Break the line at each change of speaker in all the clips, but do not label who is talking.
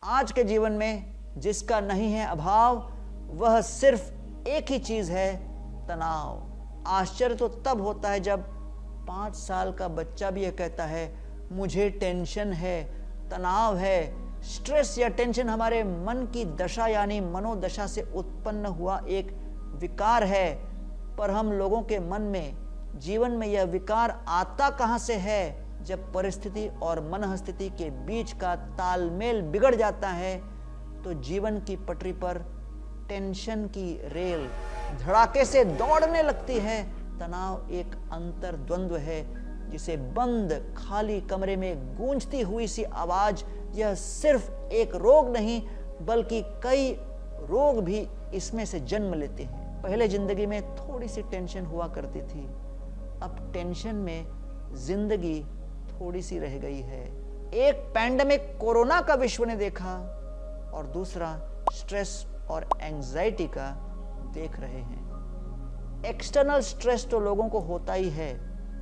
आज के जीवन में जिसका नहीं है अभाव, वह सिर्फ एक ही चीज है, तनाव। आश्चर्य तो तब होता है जब 5 साल का बच्चा भी यह कहता है मुझे टेंशन है, तनाव है। स्ट्रेस या टेंशन हमारे मन की दशा यानी मनोदशा से उत्पन्न हुआ एक विकार है। पर हम लोगों के मन में, जीवन में यह विकार आता कहां से है? जब परिस्थिति और मनःस्थिति के बीच का तालमेल बिगड़ जाता है तो जीवन की पटरी पर टेंशन की रेल धड़ाके से दौड़ने लगती है। तनाव एक अंतर्द्वंद्व है, जिसे बंद खाली कमरे में गूंजती हुई सी आवाज। यह सिर्फ एक रोग नहीं बल्कि कई रोग भी इसमें से जन्म लेते हैं। पहले जिंदगी में थोड़ी सी टेंशन हुआ करती थी, अब टेंशन में जिंदगी थोड़ी सी रह गई है। एक पैंडेमिक कोरोना का विश्व ने देखा और दूसरा स्ट्रेस और एंजाइटी का देख रहे हैं। एक्सटर्नल स्ट्रेस तो लोगों को होता ही है,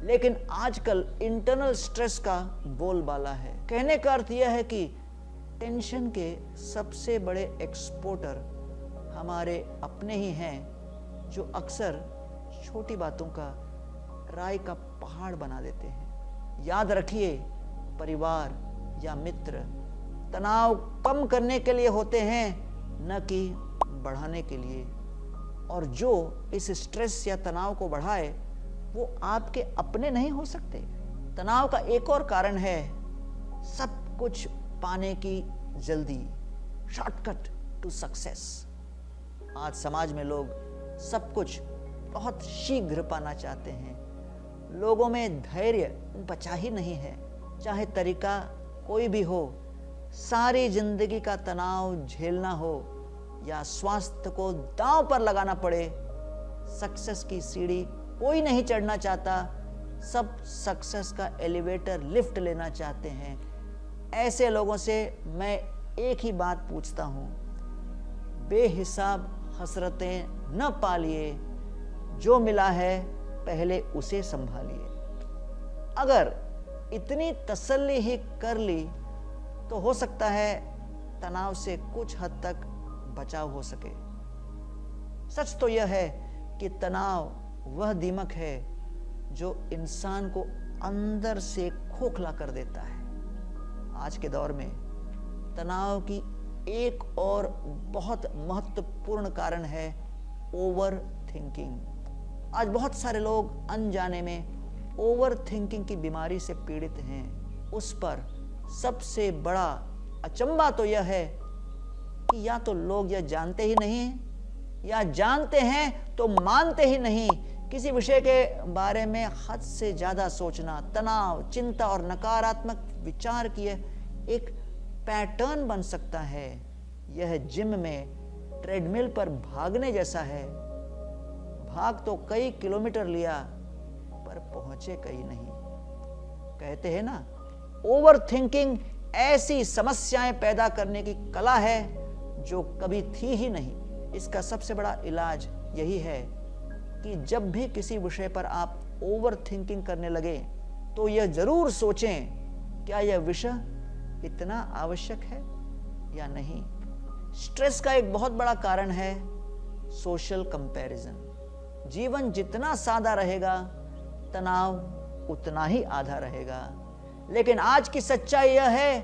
लेकिन आजकल इंटरनल स्ट्रेस का बोलबाला है। कहने का अर्थ यह है कि टेंशन के सबसे बड़े एक्सपोर्टर हमारे अपने ही हैं, जो अक्सर छोटी बातों का राय का पहाड़ बना देते हैं। याद रखिए, परिवार या मित्र तनाव कम करने के लिए होते हैं, न कि बढ़ाने के लिए। और जो इस स्ट्रेस या तनाव को बढ़ाए वो आपके अपने नहीं हो सकते। तनाव का एक और कारण है सब कुछ पाने की जल्दी, शॉर्टकट टू सक्सेस। आज समाज में लोग सब कुछ बहुत शीघ्र पाना चाहते हैं। लोगों में धैर्य बचा ही नहीं है, चाहे तरीका कोई भी हो। सारी जिंदगी का तनाव झेलना हो या स्वास्थ्य को दांव पर लगाना पड़े, सक्सेस की सीढ़ी कोई नहीं चढ़ना चाहता। सब सक्सेस का एलिवेटर लिफ्ट लेना चाहते हैं। ऐसे लोगों से मैं एक ही बात पूछता हूं, बेहिसाब हसरतें न पालिए, जो मिला है पहले उसे संभालिए। अगर इतनी तसल्ली ही कर ली तो हो सकता है तनाव से कुछ हद तक बचाव हो सके। सच तो यह है कि तनाव वह दीमक है जो इंसान को अंदर से खोखला कर देता है। आज के दौर में तनाव की एक और बहुत महत्वपूर्ण कारण है ओवर थिंकिंग। आज बहुत सारे लोग अनजाने में ओवर थिंकिंग की बीमारी से पीड़ित हैं। उस पर सबसे बड़ा अचंभा तो यह है कि या तो लोग यह जानते ही नहीं हैं या जानते हैं तो मानते ही नहीं। किसी विषय के बारे में हद से ज्यादा सोचना तनाव, चिंता और नकारात्मक विचार की एक पैटर्न बन सकता है। यह जिम में ट्रेडमिल पर भागने जैसा है। भाग तो कई किलोमीटर लिया पर पहुंचे कहीं नहीं। कहते हैं ना, ओवर थिंकिंग ऐसी समस्याएं पैदा करने की कला है जो कभी थी ही नहीं। इसका सबसे बड़ा इलाज यही है कि जब भी किसी विषय पर आप ओवर थिंकिंग करने लगे तो यह जरूर सोचें, क्या यह विषय इतना आवश्यक है या नहीं। स्ट्रेस का एक बहुत बड़ा कारण है सोशल कंपैरिजन। जीवन जितना सादा रहेगा, तनाव उतना ही आधा रहेगा। लेकिन आज की सच्चाई यह है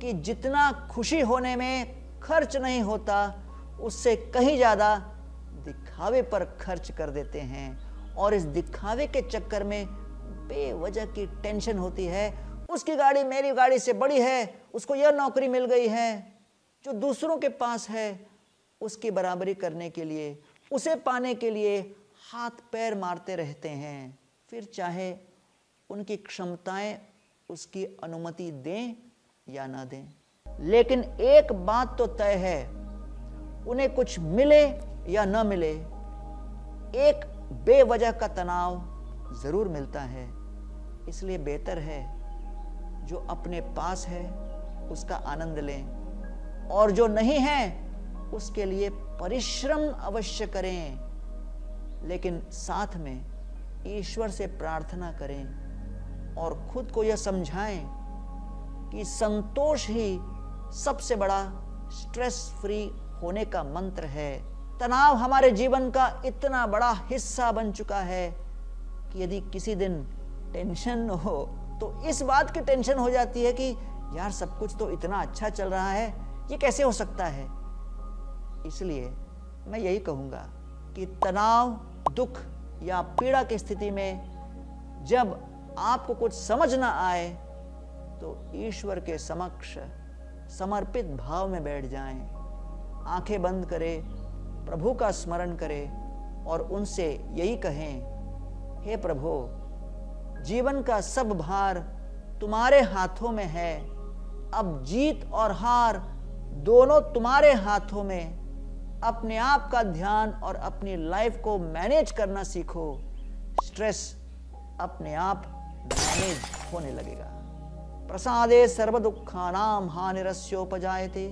कि जितना खुशी होने में खर्च नहीं होता, उससे कहीं ज्यादा दिखावे पर खर्च कर देते हैं। और इस दिखावे के चक्कर में बेवजह की टेंशन होती है। उसकी गाड़ी मेरी गाड़ी से बड़ी है, उसको यह नौकरी मिल गई है जो दूसरों के पास है। उसकी बराबरी करने के लिए, उसे पाने के लिए हाथ पैर मारते रहते हैं। फिर चाहे उनकी क्षमताएं उसकी अनुमति दें या ना दें। लेकिन एक बात तो तय है, उन्हें कुछ मिले या न मिले, एक बेवजह का तनाव जरूर मिलता है। इसलिए बेहतर है जो अपने पास है उसका आनंद लें, और जो नहीं है उसके लिए परिश्रम अवश्य करें। लेकिन साथ में ईश्वर से प्रार्थना करें और खुद को यह समझाएं कि संतोष ही सबसे बड़ा स्ट्रेस फ्री होने का मंत्र है। तनाव हमारे जीवन का इतना बड़ा हिस्सा बन चुका है कि यदि किसी दिन टेंशन हो तो इस बात की टेंशन हो जाती है कि यार सब कुछ तो इतना अच्छा चल रहा है, ये कैसे हो सकता है। इसलिए मैं यही कहूँगा कि तनाव, दुख या पीड़ा की स्थिति में जब आपको कुछ समझ ना आए तो ईश्वर के समक्ष समर्पित भाव में बैठ जाएं, आंखें बंद करें, प्रभु का स्मरण करें और उनसे यही कहें, हे प्रभु, जीवन का सब भार तुम्हारे हाथों में है। अब जीत और हार दोनों तुम्हारे हाथों में। अपने आप का ध्यान और अपनी लाइफ को मैनेज करना सीखो। स्ट्रेस अपने आप मैनेज होने लगेगा। प्रसादे सर्व दुखानाम हानिरस्योपजायते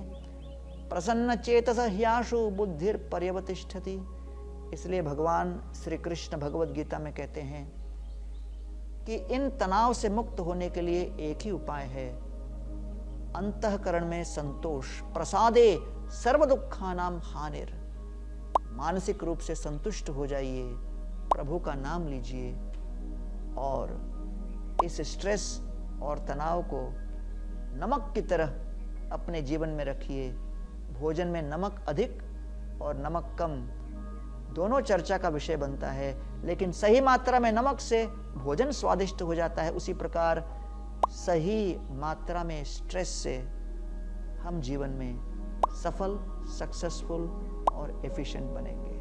प्रसन्न चेतस ह्याशु बुद्धिर पर्यवतिष्ठति। इसलिए भगवान श्री कृष्ण भगवद गीता में कहते हैं कि इन तनाव से मुक्त होने के लिए एक ही उपाय है, अंतःकरण में संतोष। प्रसादे सर्व दुखानाम हानिर। मानसिक रूप से संतुष्ट हो जाइए, प्रभु का नाम लीजिए और इस स्ट्रेस और तनाव को नमक की तरह अपने जीवन में रखिए। भोजन में नमक अधिक और नमक कम दोनों चर्चा का विषय बनता है, लेकिन सही मात्रा में नमक से भोजन स्वादिष्ट हो जाता है। उसी प्रकार सही मात्रा में स्ट्रेस से हम जीवन में सफल, सक्सेसफुल और एफिशिएंट बनेंगे।